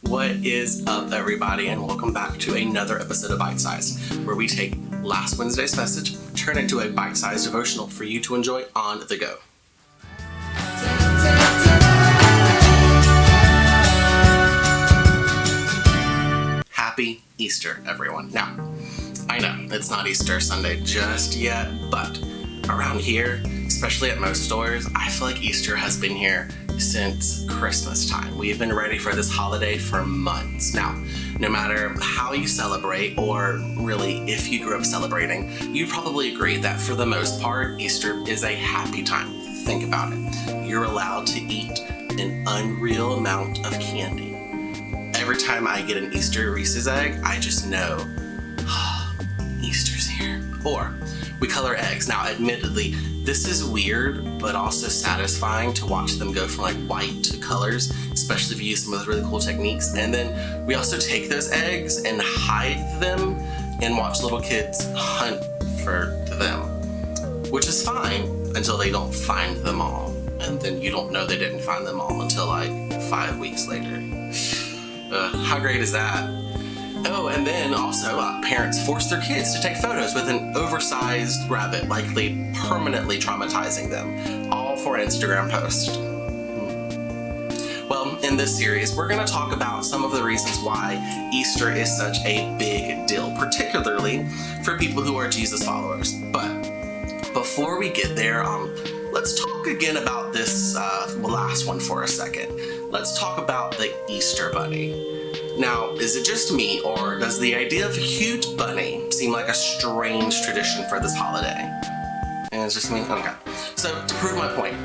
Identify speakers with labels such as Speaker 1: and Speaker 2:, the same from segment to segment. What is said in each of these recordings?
Speaker 1: What is up, everybody, and welcome back to another episode of Bite Size, where we take last Wednesday's message, turn it into a bite-sized devotional for you to enjoy on the go. Happy Easter, everyone. Now, I know it's not Easter Sunday just yet, but around here, especially at most stores, I feel like Easter has been here since Christmas time. We've been ready for this holiday for months. Now, no matter how you celebrate, or really if you grew up celebrating, you'd probably agree that for the most part, Easter is a happy time. Think about it. You're allowed to eat an unreal amount of candy. Every time I get an Easter Reese's egg, I just know, Easter's here. Or we color eggs. Now, admittedly, this is weird, but also satisfying to watch them go from like white to colors, especially if you use some of those really cool techniques. And then we also take those eggs and hide them and watch little kids hunt for them, which is fine until they don't find them all. And then you don't know they didn't find them all until like 5 weeks later. How great is that? Oh, and then also parents force their kids to take photos with an oversized rabbit, likely permanently traumatizing them, all for an Instagram post. Well, in this series, we're going to talk about some of the reasons why Easter is such a big deal, particularly for people who are Jesus followers. But before we get there, let's talk again about this last one for a second. Let's talk about the Easter Bunny. Now, is it just me, or does the idea of a huge bunny seem like a strange tradition for this holiday? And it's just me? Okay. So, to prove my point,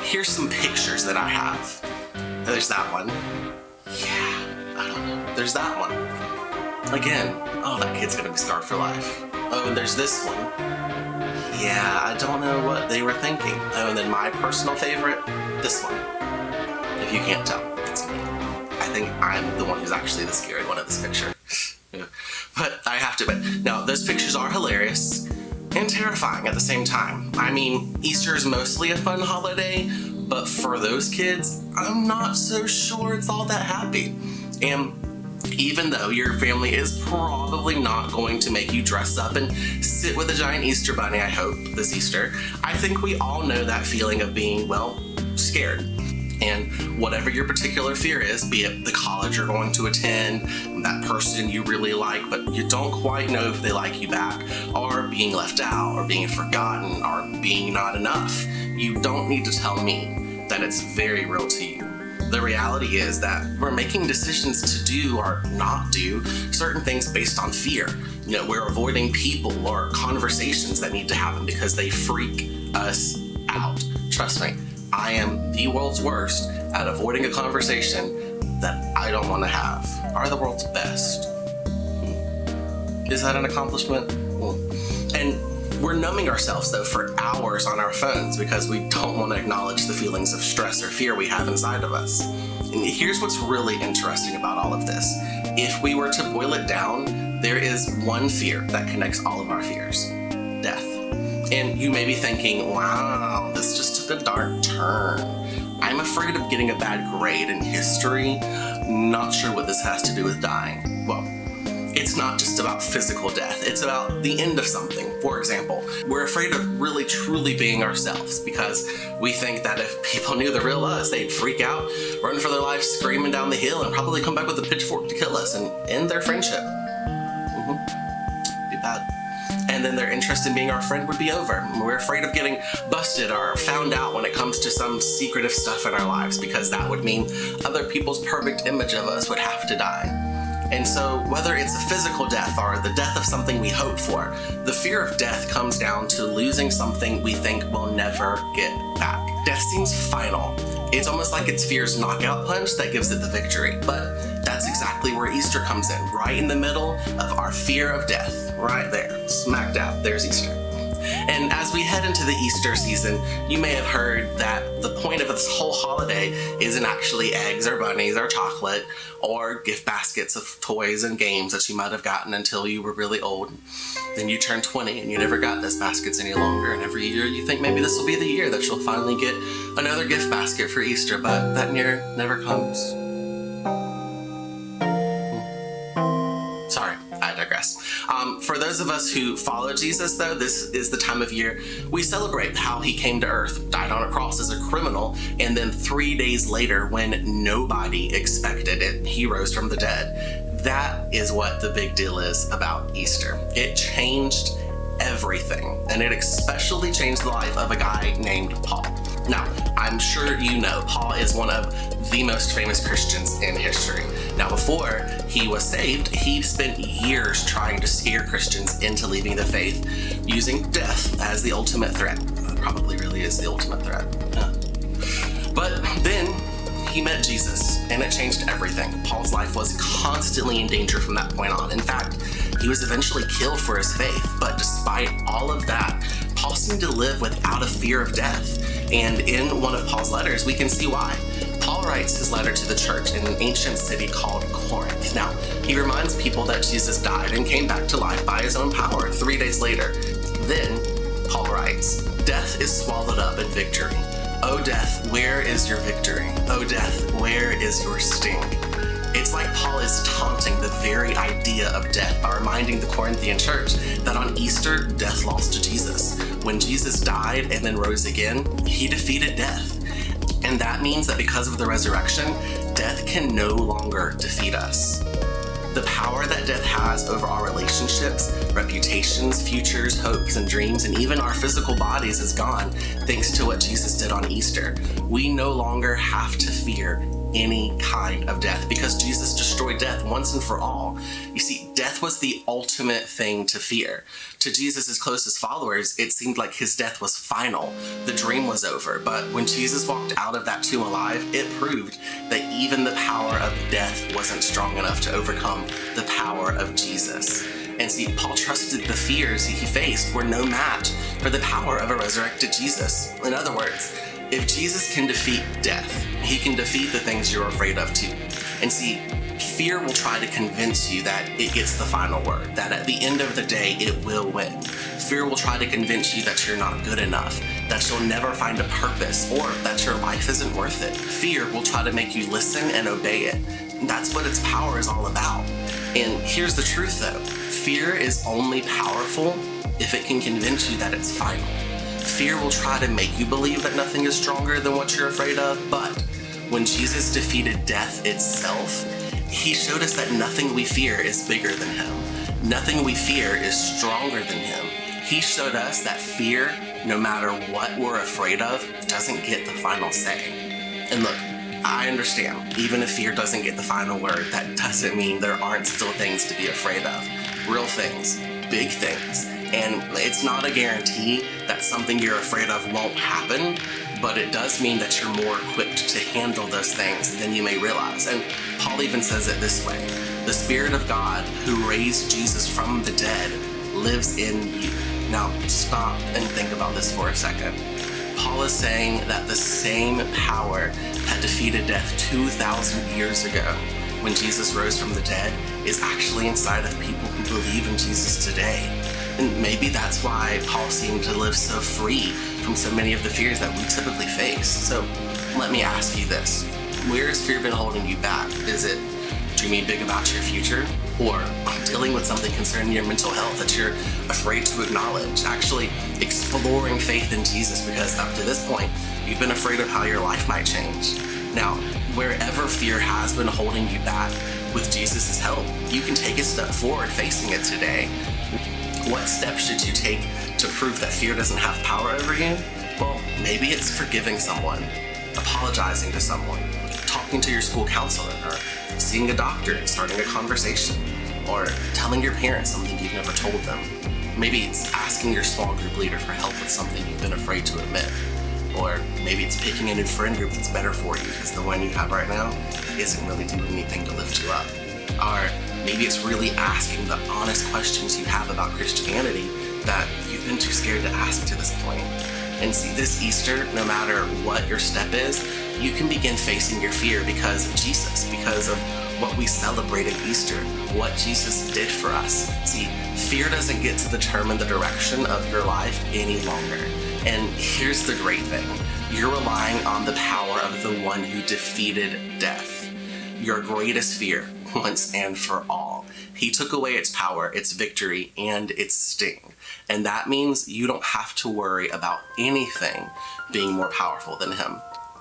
Speaker 1: here's some pictures that I have. There's that one. Yeah, I don't know. There's that one. Again, that kid's gonna be scarred for life. Oh, and there's this one. Yeah, I don't know what they were thinking. Oh, and then my personal favorite, this one. If you can't tell, it's me. I think I'm the one who's actually the scary one in this picture. Yeah. But I have to admit, now those pictures are hilarious and terrifying at the same time. I mean, Easter is mostly a fun holiday, but for those kids, I'm not so sure it's all that happy. And even though your family is probably not going to make you dress up and sit with a giant Easter bunny, I hope, this Easter, I think we all know that feeling of being, scared. And whatever your particular fear is, be it the college you're going to attend, that person you really like, but you don't quite know if they like you back, or being left out, or being forgotten, or being not enough, you don't need to tell me that it's very real to you. The reality is that we're making decisions to do or not do certain things based on fear. We're avoiding people or conversations that need to happen because they freak us out. Trust me. I am the world's worst at avoiding a conversation that I don't want to have. Are the world's best. Is that an accomplishment? And we're numbing ourselves, though, for hours on our phones because we don't want to acknowledge the feelings of stress or fear we have inside of us. And here's what's really interesting about all of this. If we were to boil it down, there is one fear that connects all of our fears: death. And you may be thinking, wow, this just took a dark turn. I'm afraid of getting a bad grade in history. Not sure what this has to do with dying. Well, it's not just about physical death. It's about the end of something. For example, we're afraid of really truly being ourselves because we think that if people knew the real us, they'd freak out, run for their lives screaming down the hill, and probably come back with a pitchfork to kill us and end their friendship. Be bad. And then their interest in being our friend would be over. We're afraid of getting busted or found out when it comes to some secretive stuff in our lives because that would mean other people's perfect image of us would have to die. And so whether it's a physical death or the death of something we hope for, the fear of death comes down to losing something we think we'll never get back. Death seems final. It's almost like it's fear's knockout punch that gives it the victory. But that's exactly where Easter comes in, right in the middle of our fear of death. Right there, smack dab, there's Easter. And as we head into the Easter season, you may have heard that the point of this whole holiday isn't actually eggs or bunnies or chocolate or gift baskets of toys and games that you might have gotten until you were really old. Then you turn 20 and you never got those baskets any longer, and every year you think maybe this will be the year that you'll finally get another gift basket for Easter, but that year never comes. For those of us who follow Jesus, though, this is the time of year we celebrate how he came to earth, died on a cross as a criminal, and then 3 days later, when nobody expected it, he rose from the dead. That is what the big deal is about Easter. It changed everything, and it especially changed the life of a guy named Paul. Now, I'm sure you know Paul is one of the most famous Christians in history. Now, before he was saved, he spent years trying to scare Christians into leaving the faith using death as the ultimate threat. Probably really is the ultimate threat. But then he met Jesus, and it changed everything. Paul's life was constantly in danger from that point on. In fact, he was eventually killed for his faith. But despite all of that, Paul seemed to live without a fear of death. And in one of Paul's letters, we can see why. Paul writes his letter to the church in an ancient city called Corinth. Now, he reminds people that Jesus died and came back to life by his own power 3 days later. Then, Paul writes, "Death is swallowed up in victory. O death, where is your victory? O death, where is your sting?" It's like Paul is taunting the very idea of death by reminding the Corinthian church that on Easter, death lost to Jesus. When Jesus died and then rose again, he defeated death. And that means that because of the resurrection, death can no longer defeat us. The power that death has over our relationships, reputations, futures, hopes, and dreams, and even our physical bodies is gone thanks to what Jesus did on Easter. We no longer have to fear any kind of death because Jesus destroyed death once and for all. You see, death was the ultimate thing to fear. To Jesus' closest followers, it seemed like his death was final. The dream was over. But when Jesus walked out of that tomb alive, it proved that even the power of death wasn't strong enough to overcome the power of Jesus. And see, Paul trusted the fears he faced were no match for the power of a resurrected Jesus. In other words, if Jesus can defeat death, he can defeat the things you're afraid of too. And see, fear will try to convince you that it gets the final word, that at the end of the day, it will win. Fear will try to convince you that you're not good enough, that you'll never find a purpose, or that your life isn't worth it. Fear will try to make you listen and obey it. And that's what its power is all about. And here's the truth though, fear is only powerful if it can convince you that it's final. Fear will try to make you believe that nothing is stronger than what you're afraid of, but when Jesus defeated death itself, he showed us that nothing we fear is bigger than him. Nothing we fear is stronger than him. He showed us that fear, no matter what we're afraid of, doesn't get the final say. And look, I understand, even if fear doesn't get the final word, that doesn't mean there aren't still things to be afraid of. Real things, big things. And it's not a guarantee that something you're afraid of won't happen, but it does mean that you're more equipped to handle those things than you may realize. And Paul even says it this way: the Spirit of God who raised Jesus from the dead lives in you. Now, stop and think about this for a second. Paul is saying that the same power that defeated death 2,000 years ago when Jesus rose from the dead is actually inside of people who believe in Jesus today. And maybe that's why Paul seemed to live so free from so many of the fears that we typically face. So let me ask you this. Where has fear been holding you back? Is it dreaming big about your future? Or dealing with something concerning your mental health that you're afraid to acknowledge? Actually exploring faith in Jesus because up to this point, you've been afraid of how your life might change. Now, wherever fear has been holding you back, with Jesus' help, you can take a step forward facing it today. What steps should you take to prove that fear doesn't have power over you? Well, maybe it's forgiving someone, apologizing to someone, talking to your school counselor, or seeing a doctor and starting a conversation, or telling your parents something you've never told them. Maybe it's asking your small group leader for help with something you've been afraid to admit. Or maybe it's picking a new friend group that's better for you because the one you have right now isn't really doing anything to lift you up. Or maybe it's really asking the honest questions you have about Christianity that you've been too scared to ask to this point. And see, this Easter, no matter what your step is, you can begin facing your fear because of Jesus, because of what we celebrate at Easter, what Jesus did for us. See, fear doesn't get to determine the direction of your life any longer. And here's the great thing. You're relying on the power of the one who defeated death. Your greatest fear, once and for all. He took away its power, its victory, and its sting. And that means you don't have to worry about anything being more powerful than him.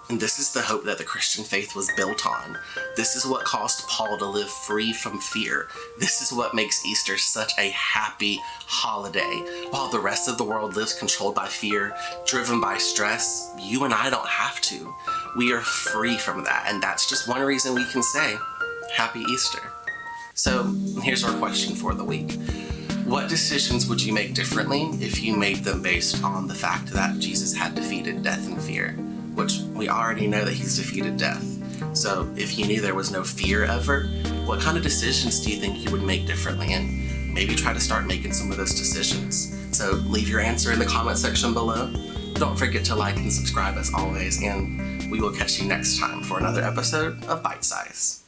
Speaker 1: And this is the hope that the Christian faith was built on. This is what caused Paul to live free from fear. This is what makes Easter such a happy holiday. While the rest of the world lives controlled by fear, driven by stress, you and I don't have to. We are free from that, and that's just one reason we can say, Happy Easter. So here's our question for the week. What decisions would you make differently if you made them based on the fact that Jesus had defeated death and fear? Which we already know that he's defeated death. So if you knew there was no fear ever, what kind of decisions do you think you would make differently? And maybe try to start making some of those decisions. So leave your answer in the comment section below. Don't forget to like and subscribe as always, and we will catch you next time for another episode of Bite Size.